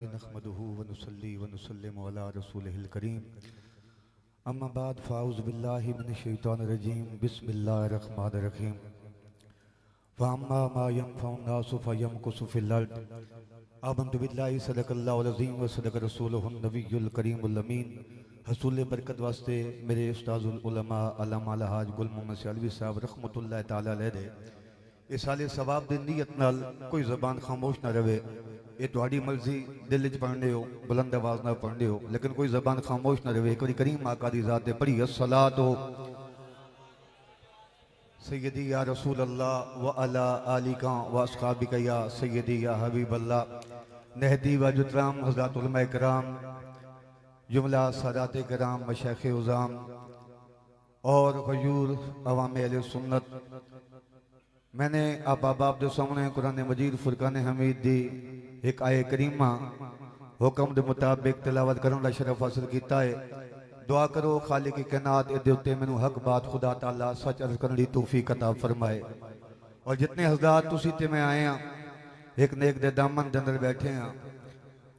नहमदुहु व नुसल्ली व नुसल्लिमु अला रसूलिहिल करीम अम्मा बाद फ़ाऊज़ु बिल्लाहि मिनश शैतानिर रजीम बिस्मिल्लाहिर रहमानिर रहीम व अम्मा मा यनफ़उन नासु फयमकुसु फिल अर्द आमन्तु बिल्लाहि सदक़ल्लाहुल अज़ीम व सदक़ रसूलुहुन नबियुल करीमुल अमीन। हसूल बरकत वास्ते मेरे उस्ताजुल उलमा अल्लामा अलहाज गुल मोहम्मद सैलवी साहब रहमतुल्लाह तआला अलैह दे इस साले सवाब दी नीयत नाल कोई ज़बान खामोश ना रहे। ये तुहाडी मर्जी दिल च पढ़ने हो बुलंद आवाज ना पढ़ने हो लेकिन कोई जबान खामोश ना रहे। एक बार करीम आका दी ज़ात दे पढ़ी अस्सलातु सय्यदी या रसूल अल्लाह व अला आलिका व अस्हाबिका या सय्यदी या हबीब अल्लाह नहदी व जुतराम हज़रात उलमा कराम जुमला सादात कराम मशाइख उज़ाम और हजूर अवाम अहले सुन्नत। मैंने आप बाप के सामने कुरान मजीद फुरकान हमीद दी एक आए करीमा हुक्म के मुताबिक तिलावत करने का शरफ हासिल किया है। दुआ करो खालिक की कायनात इहदे उत्ते मैनू हक बात खुदा ताला सच अर्ज करने की तौफीक अता फरमाए। और जितने हज़रात तुसी ते मैं आए हैं एक नेक दे दामन दे अंदर बैठे हैं,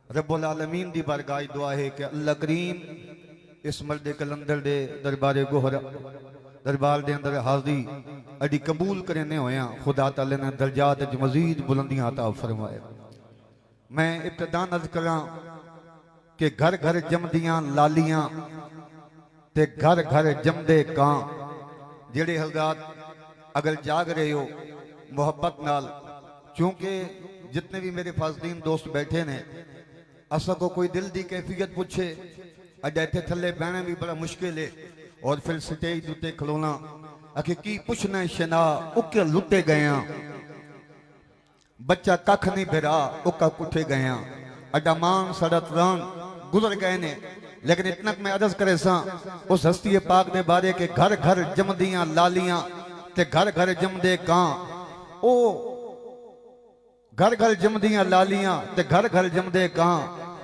रब्बुल आलमीन दी बारगाह दुआ है कि अल्लाह करीम इस मर्द कलंदर दे दरबारे गोहर दरबार दे अंदर हाज़री अड़ी कबूल करने होया खुदा ताला ने दर्जात च मजीद बुलंदियां अता फरमाए। मैं इब्तिदा अर्ज करा कि घर घर जमदियां लालियां ते घर घर जमदे कां। जेड़े हज़रात अगर जाग रहे हो मोहब्बत नाल, क्योंकि जितने भी मेरे फाज़लीन दोस्त बैठे ने असा को कोई दिल की कैफियत पूछे अज इतने थले बहना भी बड़ा मुश्किल है और फिर स्टेज उत्ते खलोना आखिर की पुछना शना उके लुटे गया बच्चा कख नहीं फिरा उका कुठे गया अड्डा मान साड़ा तरान गुजर गए ने। लेकिन इतना मैं अर्ज करे सा उस हस्ती पाक दे बारे के घर घर जमदियां लालियां ते घर घर जमदे कां। ओ घर घर जमदियां लालियां ते घर घर जमदे कां।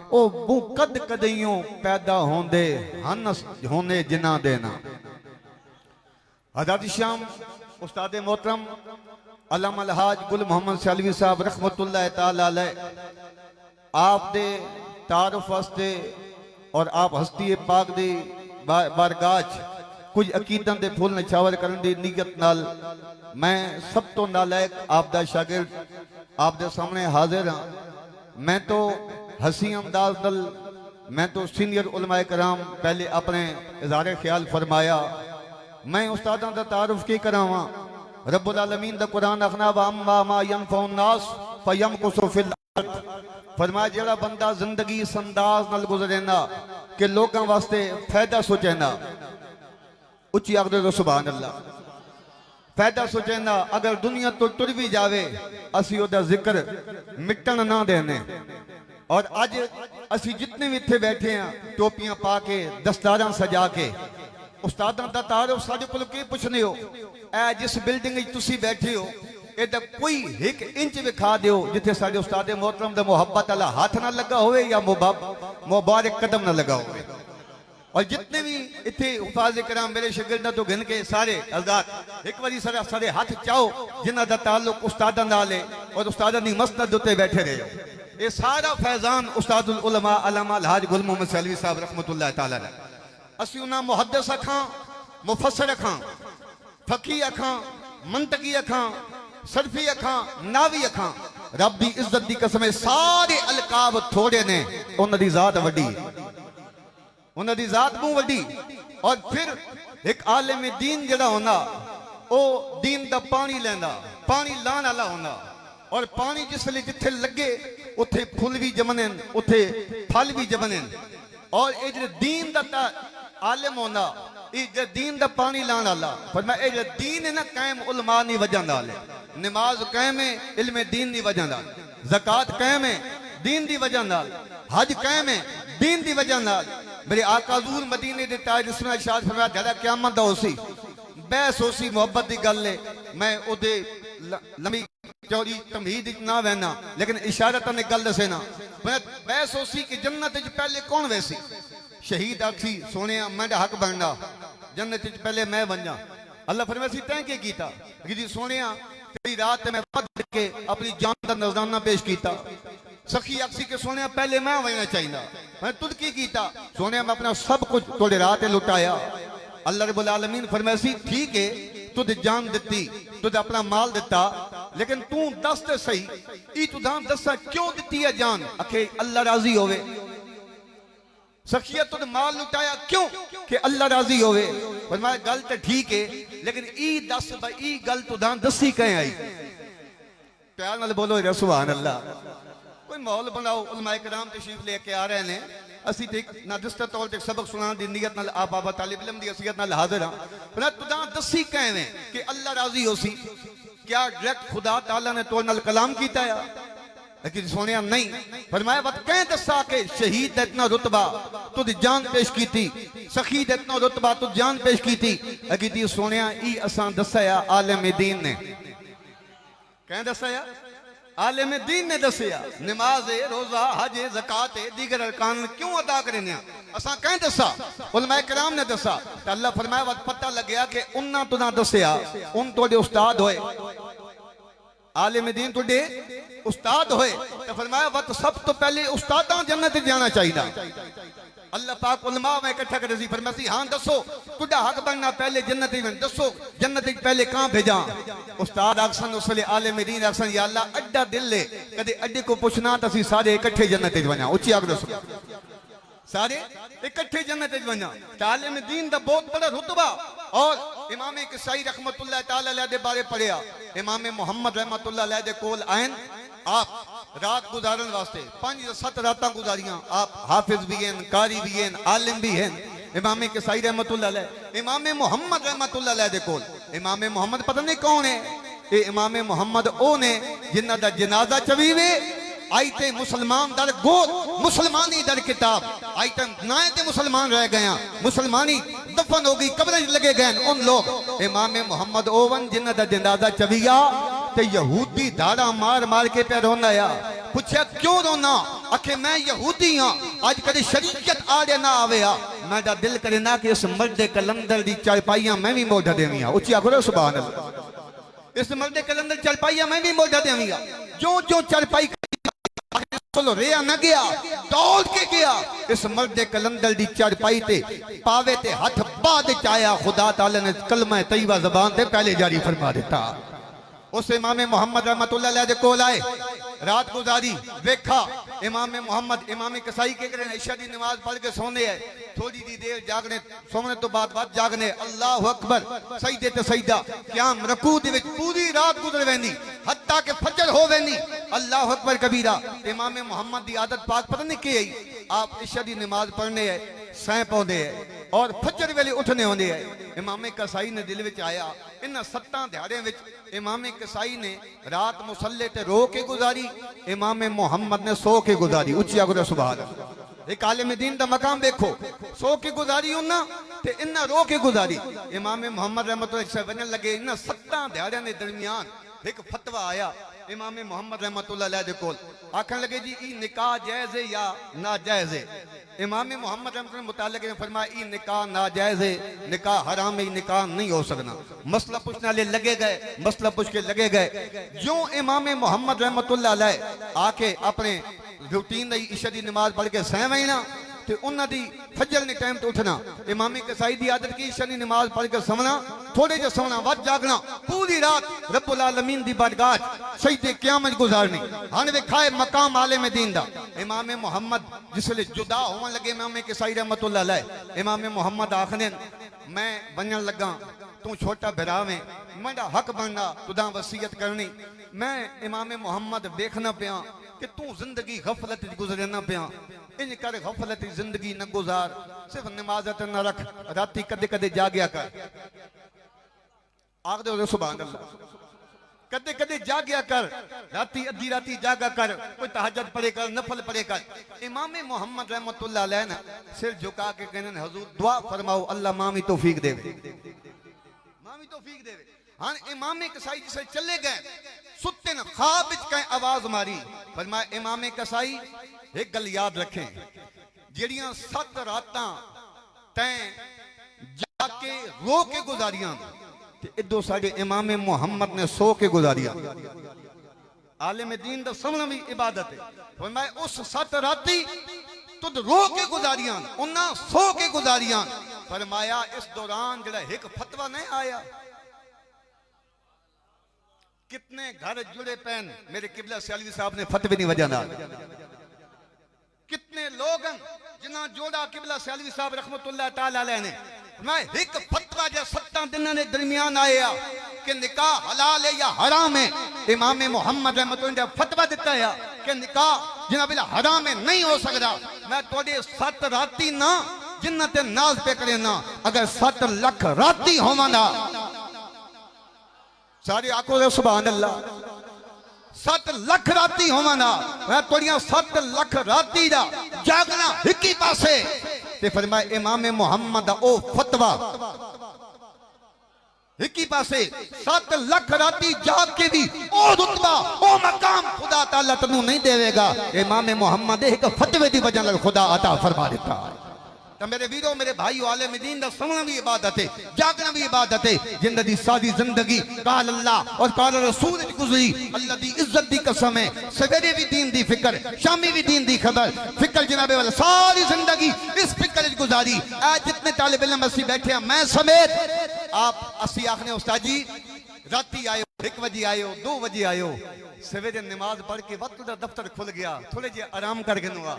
ओ बू कद कदियों पैदा होंदे हनस होने जिना देना। हज़रत शाम उस्ताद मोहतरम अल्लामा अलहाज गुल मोहम्मद सैलवी साहब रहमतुल्लाह तआला अलैह आप दे तारुफ वास्ते और आप हस्ती पाक दी बारगाह कुछ अकीदत दे फुल निछावर करने की नीयत नाल मैं सब तो नालायक आप दा शागिर्द आप दे सामने हाजिर हाँ। मैं तो हसी अंदाज दल मैं तो सीनियर उलमाए कराम पहले अपने इज़हार ख्याल फरमाया। मैं उस्तादां दा तारुफ की करावां। रब्बुल आलमीन दा कुरान अखना व अम्मा मा यनफ़उन नास फयमकुसु फिल अर्द। फरमाया जेड़ा बंदा जिंदगी इस अंदाज नाल गुजरे ना कि लोगों वास्ते फायदा सोचे ना, उच्ची आखदे तो सुभान अल्लाह। फायदा सोचे ना अगर दुनिया तो टुर भी जावे असी ओदा जिक्र मिटन ना देने। और अज असी जितने भी इत्थे बैठे हैं टोपियां पा के दस्तारां सजा के उस्तादां दा तारुफ साडे कोल की पुछने हो। ए जिस बिल्डिंग विच तुसी बैठे हो एदा कोई एक इंच विखा दियो जिथे साडे उस्ताद मोहतरम दा मोहब्बत वाला हाथ ना लगा होवे या मुबारक कदम ना लगा होवे। और जितने भी इत्थे उस्ताद कराम मेरे शागिर्दां तो गिन के सारे हज़रात एक बारी सारे हाथ चाहो जिन्हां दा ताल्लुक उस्तादां नाल है और उस्तादां दी मसनद उत्ते बैठे रहे। ये सारा फैजान उस्तादुल उलमा अल्लामा अलहाज गुल मोहम्मद सैलवी साहब रहमतुल्लाह तआला अलैह। असी उन्हां मुहद्दिस अखां मुफस्सिर अखां फकी अखां मंतकी अखां सरफी अखां नावी अखां रब दी इज्जत दी कसम सारे अलकाब थोड़े ने उन्हां दी जात वड्डी उन्हां दी जात मुंह वड्डी। और फिर एक आलिम दीन जड़ा होना ओ दीन दा पानी लैंदा पानी लाण वाला होना। और पानी जिसले जिथे लगे उथे फुल भी जमने उथे फल भी जमने। और ये जो दीन दा आलिम होना ये दीन दा पानी लाने वाला फरमाया ये दीन है ना कायम उलमा नहीं वजह नाल नमाज कायम है इल्म दीन दी वजह नाल ज़कात कायम है दीन दी वजह नाल हज कायम है दीन दी वजह नाल। मेरे आका हुज़ूर मदीने दे ताज इसमें इरशाद फरमाया जरा क़यामत दा होसी बहस होसी मोहब्बत दी गल है। मैं ओदे लंबी चौड़ी तमहीद ना वहना लेकिन इशारत ने गल दसे ना बहस होसी कि जन्नत च पहले कौन वैसी शहीद आखी सोने मैं हक बनना जन्नत च पहले मैं बना। अल्लाह फरमाया सी तैं के कीता कि सोने तेरी रात मैं वध के अपनी जान का नजराना पेश किया सखी अक्सी के सोने पहले मैं वजना चाहिए, मैं तुद की कीता सोने मैं अपना सब कुछ थोड़े रात लुटाया। अल्लाह रब्बुल आलमीन फरमासी ठीक है तुद जान दिती, तुद अपना माल दिता, लेकिन तू दस ते सही ई तुदा दसा क्यों दिती है जान? अखे अल्लाह राजी होवे। सखिया तुद माल लुटाया क्यों? कि अल्लाह राजी होवे। फरमाया गल तो ठीक है, लेकिन ई दस ई गल तुदा दसी कहीं आई? प्यार नाल बोलो रे सुभान अल्लाह। कोई माहौल बनाओ। उलमाए किराम तशरीफ लेके आ रहे हैं, असी ते नादिस्ता तौर ते सबक सुनाने दी नीयत नाल आप बाबा तालिब इल्म दी हसीयत नाल हाजिर हां। पर तुदा दसी कहवे कि अल्लाह राजी होसी, क्या डायरेक्ट खुदा ताला ने तोड़ नाल कलाम कीता है? लेकिन सोने नहीं। फरमाया वत कह दसा के शहीद दा इतना रुतबा तुद जान पेश कीती, सखी दा इतना रुतबा तुद जान पेश कीती। अगी सोने ई असां दसाया आलिम दीन ने, कह दसाया आलिम दीन ने दसिया नमाज रोजा हज ज़कात दीगर अरकान क्यों अदा करने असा कहीं दसा? उलमाए किराम ने दसा। तो अल्लाह फरमाया वत पता लग्या कि उन्ना तुदा दसिया उन तोड़े उस्ताद होए, आलिम दीन तुडे उस्ताद होए। तो फरमाया वत सब तो पहले उस्तादा जन्नत जाना चाहिए। अल्लाह पाक उलमा में इकट्ठा कर दी। फरमासी हां दसो तुडा हक बनना पहले जन्नत में, दसो जन्नत पहले कहां भेजा? उस्ताद अक्सन उसले आलिम दीन अक्सन या अल्लाह अड्डा दिल ले कदे अड्डे को पूछना तो असी सारे इकट्ठे जन्नत वना। उच्ची आग दसो सारे इकट्ठे जन्नत वना। आलिम दीन दा बहुत बड़ा रुतबा। और इमाम किसाई रहमतुल्लाह ताला अलैह दे बारे पढ़िया। इमाम मोहम्मद रहमतुल्लाह अलैह दे कोल आयन, आप रात गुजारन वास्ते 5-7 रातां गुजारियां। आप हाफिज भी हैं, कारी भी हैं, आलिम भी हैं। इमाम किसाई रहमतुल्लाह अलैह इमाम मोहम्मद रहमतुल्लाह अलैह दे कोल। इमाम मोहम्मद पता नहीं कौन है? ये इमाम मोहम्मद ओ ने जिन्ना दा जनाजा चवीवे आई ते मुसलमान दर गोद मुसलमानी दर किताब आई ते नाए ते मुसलमान रह गया, मुसलमानी दफन हो गई, कब्र लगे गए उन लोग। इमाम मोहम्मद ओवन जिन्ना दा जनाजा चविया ते यहूदी धाड़ा मार मार के पे रोना या। पूछा क्यों रोना? आखे मैं यहूदी हाँ, आज कदे शरीयत आड़े ना आवे आ, मैं दा दिल करे ना कि इस मर्दे कलंदर दी चारपाइयां मैं भी मोढ़ा देवियां। उच्ची आखो सुभान अल्लाह। इस मर्दे कलंदर चारपाइयां मैं भी मोढ़ा देवियां। जो जो चारपाई चलो रेया न गया, दौड़ के गया इस मर्दे कलंदर दी चारपाई ते पावे ते हाथ बाद चाया। खुदा ताला ने कलमा तैयबा ज़बान ते पहले जारी फरमा देता। उस इमाम मोहम्मद रहमतुल्लाह अलैह दे कोल आए, रात गुजारी, देखा इमाम मोहम्मद इमाम कसाई के करे ईशा दी नमाज पढ़ के सोने है। थोड़ी दी देर जागने, सोने तो बाद जागने, अल्लाह अकबर सजदे ते सजदा, क़याम रकू दे विच पूरी रात गुजर वेंदी हत्ता के फजर हो वेंदी। अल्लाह अकबर कबीरा। इमाम मोहम्मद दी आदत पाक पता नहीं की आई, आप ईशा दी नमाज पढ़ने है, सह पौंदे है और फजर वेले उठने होंदे है। इमाम कसाई ने दिल विच आया इन 7 दिहाड़े विच इमाम कसाई ने रात मुसल्ले ते रो के गुजारी, इमाम मोहम्मद ने सो के गुजारी। उच्ची आगो सुभान अल्लाह। एक आलिम दीन दा मकाम देखो, सो के गुजारी उन्ना ते इन्ना रो के गुजारी। इमाम मोहम्मद रहमतुल्लाह अलैह बनन लगे इन 7 दिहाड़े दे दरमियान एक फतवा आया इमाम मोहम्मद रहमतुल्लाह अलैह दे कोल। आखन लगे जी ई निकाह जायज है या नाजायज है? इमाम मोहम्मद रहमतुल्लाह मुतालिक ने फरमाया ई निकाह नाजायज है, निकाह हराम है, निकाह नहीं हो सकना। मसला पूछने वाले लगे गए, मसला पूछ के लगे गए। जो इमाम मोहम्मद रहमतुल्लाह अलैह आके अपने रूटीन दी ईशा दी नमाज पढ़ के सह वहीना ते उन्हां दी फजर ने टाइम तो उठना। इमाम कसाई दी आदत की ईशा दी नमाज पढ़ के सोना, थोड़े जे सोना वध जागना, पूरी रात रब्बुल आलमीन दी बारगाह सजदे क़यामत गुजारनी। हन वेखाए मकाम आलिम दीन दा। इमाम मोहम्मद जिसले जुदा होवन लगे इमाम कसाई रहमतुल्लाह अलैह, इमाम मोहम्मद आखदे मैं बनन लगा तू छोटा भरा में, मेरा हक बनना तुदा वसीयत करनी। मैं इमाम मोहम्मद देखना पिया कि तू जिंदगी गफलत गुजरना पिया, इन कर गफलत जिंदगी न गुजार, सिर्फ नमाज न रख, राती कदे कदे जागया कर। आख दो सुभान अल्लाह। कदे कदे जागया कर, राती अद्धी राती जागा कर, कोई तहज्जुद पढ़े कर, नफल पढ़े कर। इमाम मोहम्मद रहमतुल्लाह अलैह ने सिर झुका के कहने हुजूर दुआ फरमाओ अल्लाह मामी तौफीक देवे, मामी तौफीक देवे। हाँ इमाम कसाई जिसे चले गए सुते न ख्वाब विच कहीं आवाज मारी। फरमाया इमाम कसाई एक गल याद रखें, जेड़ियां 7 रातां तैं जाके रो के गुजारियां ते इदो साडे इमाम मोहम्मद ने सो के गुजारियां। आलिम दीन दा समझना भी इबादत है। फरमाया उस 7 राती तुद रो के गुजारियां उन्ना सो के गुजारियां। फरमाया इस दौरान जड़ा एक फतवा नहीं आया। कितने घर जुड़े पैन मेरे किबला सियालवी साहब ने फतवे नहीं वजाना। कितने लोग जिन्ना जोड़ा किबला सियालवी साहब रहमतुल्लाह ताला अलैह ने मैं एक फतवा जो 7 दिन ने दरमियान आया कि निकाह हलाल है या हराम है। इमाम मोहम्मद रहमतुल्लाह ने फतवा दिता है कि निकाह जिन्ना बिला हराम है नहीं हो सकता। मैं तोड़े 7 राती ना जिन्ना ते नाज पे करे ना अगर 7 लाख राती होवांदा सारे आखो सुभान अल्लाह 7 लाख राती होवांदा मैं तोड़ियां 7 लाख राती दा जागना एक ही पासे ते फरमाया इमाम मोहम्मद दा ओ फतवा एक ही पासे 7 लाख राती जाग के भी ओ रुतबा ओ मकाम खुदा ताला तन्नू नहीं देवेगा। इमाम मोहम्मद एक फतवे दी वजह नाल खुदा अता फरमा देता। तो मेरे वीरों मेरे भाइयों आलिम दीन दा समझना भी इबादत है, जागना भी इबादत है। जिंदगी सारी जिंदगी काल अल्लाह और काल रसूल दी गुजरी। अल्लाह दी इज्जत दी कसम है सवेरे भी दीन दी फिक्र शामी भी दीन दी खबर फिक्र जनाबे वाला सारी जिंदगी इस फिक्र च गुजारी। आज जितने तालिब इल्म असी बैठे हैं मैं समेत आप असी आखने उस्ताद जी राती आयो 1 बजे आयो 2 बजे आयो सवेरे नमाज पढ़ के वक्त दा दफ्तर खुल गया थोड़े जे आराम करके नुआ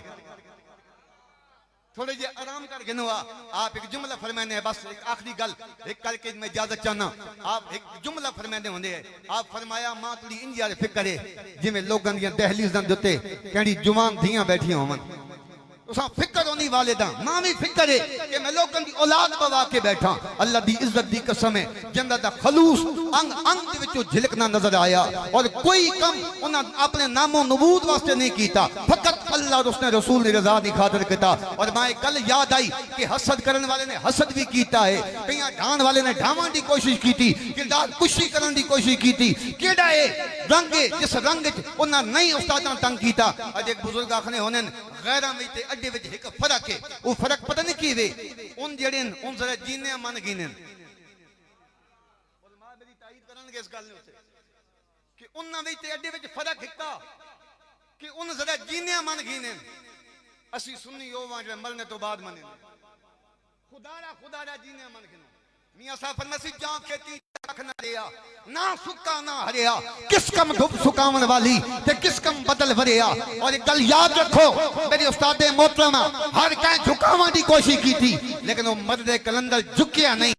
थोड़े जे आराम करके नुआ। आप एक जुमला फरमाने हैं बस एक आखिरी गल एक करके मैं इजाजत चाहना। आप एक जुमला फरमाने होंगे आप फरमाया मां तुड़ी इंज फिक्र है जिमें लोगों दी दहलीज़ां दे उत्ते कहिड़ी जुवान धियां बैठियां होवन उसा फिक्र होनी वाले दा मां भी फिक्र है कि मैं लोगों की औलाद बवा के बैठा। अल्लाह दी इज्जत दी कसम है जन्नत दा खलूस अंग अंग दे विचों झिलकना नजर आया और कोई कम उन्हां अपने नामो नबूद वास्ते नहीं कीता फकत अल्लाह और उसने रसूल दी रजा दी खातिर कीता। और मैं कल याद आई कि हसद करने वाले ने हसद भी कीता है कई ढाण वाले ने ढावन दी कोशिश की किरदार कुशी करने दी कोशिश की केड़ा है रंग जिस रंग उन्हां नहीं उस्तादां तंग कीता। अज एक बुजुर्ग आखने होने गैरां विच ते अड्डे विच एक फर्क है वो फर्क पता नहीं की वे उन जेड़े उन जरा जीने मन गिने उलमा मेरी तायद करनगे इस गल नु कि उन्हां विच ते अड्डे विच फर्क हिक्का कि उन जरा जीने मन गिने असी सुन्नी होवां जे मरने तो बाद मने खुदारा जीने मन गिने। मियां साहब फरमासी जां खेती रख ना लिया ना सुक्का ना हरिया किस कम धुप सुकावन वाली ते किस कम बदल वरिया। और एक गल याद रखो मेरी उस्ताद मोहतरम हर कहीं झुकावन की कोशिश की थी लेकिन वो मर्द कलंदर झुकिया नहीं।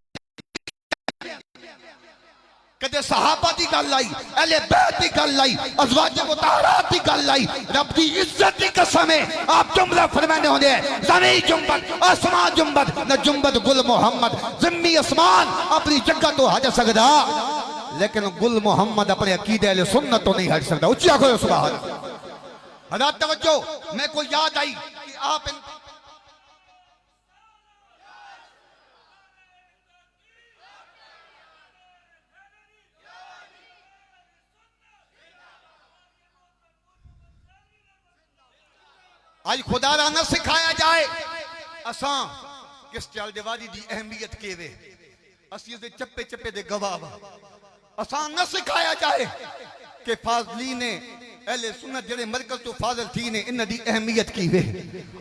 कदे सहाबा की गल आई अहले बैत की गल आई अज़वाज मुतहरात की गल आई रब की इज्जत की कसम है आप जुमला फरमाने होंगे ज़मीन जुम्बत आसमान जुम्बत न जुम्बत गुल मोहम्मद ज़म्मी आसमान अपनी जगह तो हट सकदा लेकिन गुल मोहम्मद अपने अकीदे अहले सुन्नत तो नहीं हट सकता। उच्चा करो सुभान अल्लाह। हज़रात तवज्जो मैं को याद आई कि आप आज खुदारा न सिखाया जाए असा किस चाल दीवारी की अहमियत के वे असी दे चप्पे चप्पे दे गवाह असा न सिखाया जाए कि फाजली ने अहले सुन्नत जेड़े मरकज तो फाजल थी ने इन दी अहमियत की वे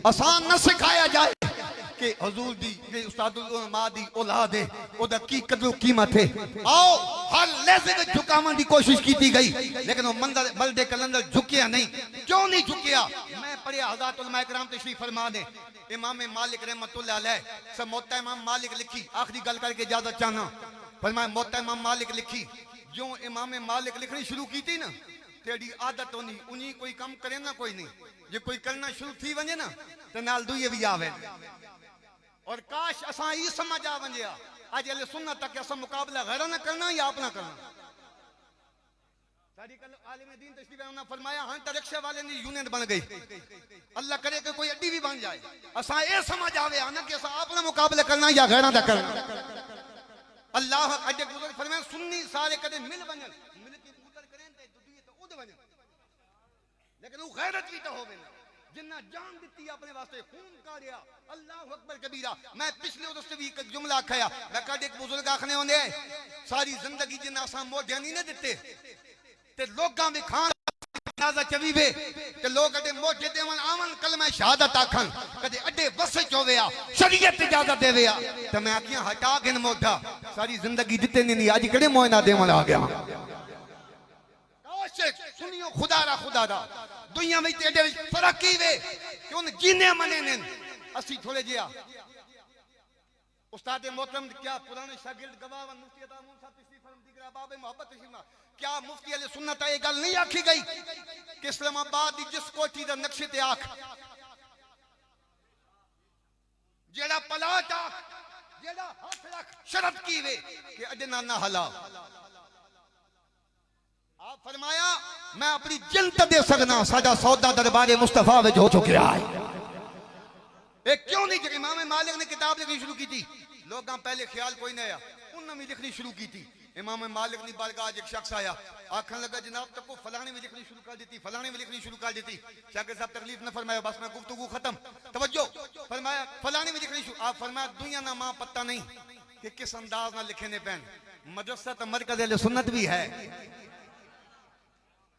असा न सिखाया जाए कि हुजूर दी जे उस्तादुल उलमा दी औलाद है ओदा की कदर कीमत है। आओ हर लहजे में झुकावन की कोशिश की गई लेकिन वो मंदर बल्दे कलंदर झुकिया नहीं। क्यों नहीं झुकिया? मैं पढ़िया हज़रात उलमा इकराम तशरीफ फरमा दे इमाम मालिक रहमतुल्लाह अलैह सब मोता इमाम मालिक लिखी आखिरी गल करके इजाजत चाहना फरमाया मोता इमाम मालिक लिखी जो इमाम मालिक लिखनी शुरू की थी ना तेरी आदत होनी उन्हीं कोई काम करे ना कोई नहीं जो कोई करना शुरू थी वने ना तो नाल दुए भी आवे और काश असा ही समझ आ वंजिया आज अहले सुन्नत तक असा मुकाबला गैर ना करना या अपना करना। सारी कल आलिम दीन तशरीफ उन्होंने फरमाया हां तो रिक्शा वाले की यूनियन बन गई अल्लाह करे कि कोई अड्डी भी बन जाए असा ये समझ आवे ना कि असा अपना मुकाबला करना या गैर दा करना। अल्लाह अड्डे बुजुर्ग फरमाया सुन्नी सारे कदे मिल बनन मिल के पूजा करें ते दुनिया तो उद बनन लेकिन वो गैरत भी तो होवे ना जिन्ना जान दी अपने वास्ते खून काढ़िया अल्लाह अकबर कबीरा। मैं पिछले उस भी एक जुमला आखया मैं कद एक बुजुर्ग आखने होंदे सारी जिंदगी जिन्ना असा मोढे नहीं ने दिते ते लोगां भी खान चवी वे ते लोग अडे मोटे देवन आवन कलमा शहादत आखन कदे अडे बस चोवे आ शरीयत इजाजत देवे आ ते मैं आखियां हटा गिन मोटा सारी जिंदगी दिते नहीं आज कड़े मोयना देवन आ गया सुनियो खुदा रा दुनिया में तेरे फर्क की वे क्यों जीने मने ने असि थोड़े जिया उस्ताद मोहतरम क्या पुराने शागिर्द गवाह मुफ्ती अता मूसा पिछली फरम दिगरा बाबे मोहब्बत शिमा क्या मुफ्ती अले सुन्नत ये गल नहीं आखी गई कि इस्लामाबाद दी जिस कोठी दा नक्शे ते आख जेड़ा पलाट आख जेड़ा हाथ रख शर्त की वे कि अडना ना हला आप फरमाया मैं अपनी जिंद दे सकना साडा सौदा दरबारे मुस्तफा विच हो चुका है ए क्यों नहीं कि इमाम मालिक ने किताब लिखनी शुरू की थी लोग पहले ख्याल कोई नहीं आया उन्होंने भी लिखनी शुरू की थी इमाम मालिक ने बारगाह एक शख्स आया आखन लगा जनाब तक फलाने में लिखनी शुरू कर दी फलाने में लिखनी शुरू कर दी शागिर्द साहब तकलीफ न फरमाया बस मैं गुफ्तगू खत्म तवज्जो फरमाया फलाने में लिखनी शुरू आप फरमाया दुनिया ना मां पता नहीं कि किस अंदाज ना लिखे ने पैन मदरसा तो मरकज़ अहले सुन्नत भी है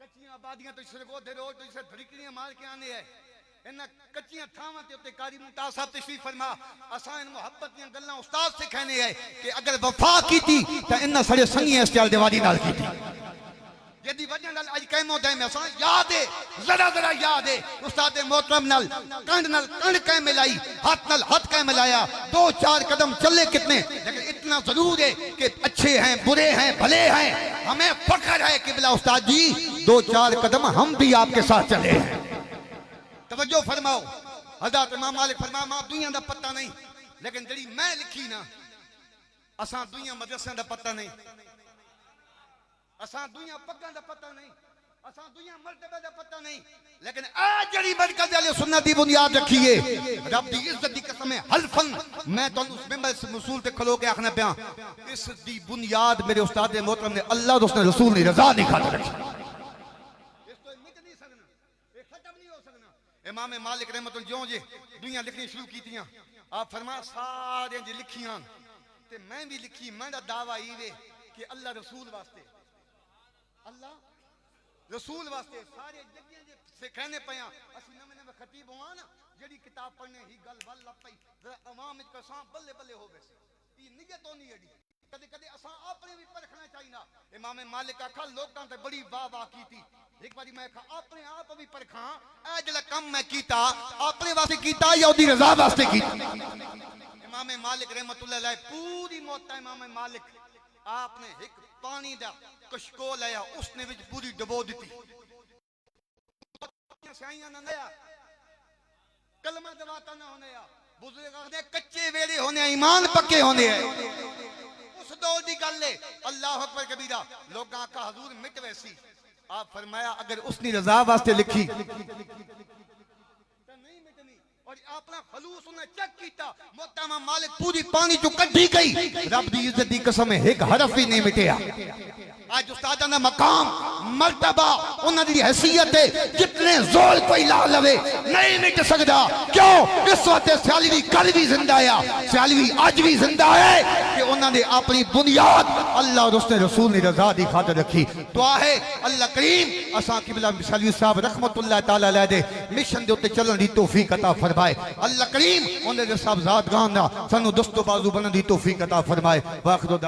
कच्चियां आबादियां तो सरगोधे रोड तो इसे धड़कड़ियां मार के आने है इन्ना कच्चियां थावां ते उत्ते कारी मुमताज साहब तशरीफ फरमा असां इन मोहब्बत दी गल्लां उस्ताद से कहने है कि अगर वफा कीती तां इन्ना सारे संगियां इस्तेमाल दीवारी नाल कीती जदी वजह नाल आज कहमो दे में असां याद है जरा याद है उस्ताद मोहतरम नाल कंड कह मिलाई हाथ नाल हाथ कह मिलाया 2-4 कदम चले कितने लेकिन इतना जरूर है कि अच्छे हैं बुरे हैं भले हैं हमें फख्र है कि बिला उस्ताद जी 2-4 कदम हम भी आपके साथ चले हैं तवज्जो फरमाओ हजरत इमाम मालिक फरमा मां दुनिया दा पता नहीं लेकिन जड़ी मैं लिखी ना असां दुनिया मदरसे दा पता नहीं असां दुनिया पग्गां दा पता नहीं असां दुनिया मर्तबे दा पता नहीं लेकिन आ जड़ी मरकज़ अहले सुन्नत दी बुनियाद रखिए रब दी इज्जत दी कसम है हल्फन मैं तन्नू मेंबर से उसूल ते खलो के आखना पिया इस दी बुनियाद मेरे उस्ताद मोहतरम ने अल्लाह और उसने रसूल दी रजा दी खातिर रखी इमाम मालिक रहमतुल्लाह जो जे दुनिया लिखनी शुरू की थी आप फरमा सारे जी लिखियां ते मैं भी लिखी मेरा दावा ई वे कि अल्लाह रसूल वास्ते सारे जगह जे से कहने पया असि नवे खतीब हुआ ना जेडी किताब पढ़ने ही गल बल लपई जरा अवाम विच कसा बल्ले बल्ले हो बेस ई नियत होनी एडी कदे कदे असा अपने भी परखना चाहिना इमाम मालिक आखा लोकां ते बड़ी वाह वाह कीती एक बारी मैं आखा अपने आप भी परखा ए जेड़ा काम मैं कीता अपने वास्ते कीता या ओदी रजा वास्ते कीता इमाम मालिक रहमतुल्लाह अलैह पूरी मौत इमाम मालिक आपने एक पानी दा कशको लाया उसने विच पूरी डबो दी साइयां ना नया कलमा दवाता ना होने या बुजुर्ग कहते कच्चे वेड़े होने ईमान पक्के होने हैं उस दौर दी गल है अल्लाह अकबर कबीरा लोग आका हुजूर मिट वैसी आप फरमाया अगर उसने रजा वास्ते लिखी तो नहीं मिटनी और अपना खलूस उन्हें चेक कीता मोहतरमा मालिक पूरी पानी जो कड्डी गई रब दी इज्जत दी कसम एक हरफ भी नहीं मिटया आज उस्तादा ना मकाम मर्तबा उन्हां दी हैसियत है जितने जोर कोई ला लवे नहीं मिट सकदा क्यों इस वक्त सियालवी कल भी जिंदा है सियालवी आज भी जिंदा है कि उन्हां ने अपनी बुनियाद अल्लाह और उसने रसूल ने रजा दी खातिर रखी दुआ है अल्लाह करीम असा किबला सियालवी साहब रहमतुल्लाह तआला अलैह दे मिशन दे उत्ते चलण दी तौफीक अता फरमाए अल्लाह करीम उन्हें साहब ज़ात गान दा सानू दस्तो बाजू बनन दी तौफीक अता फरमाए वाखिर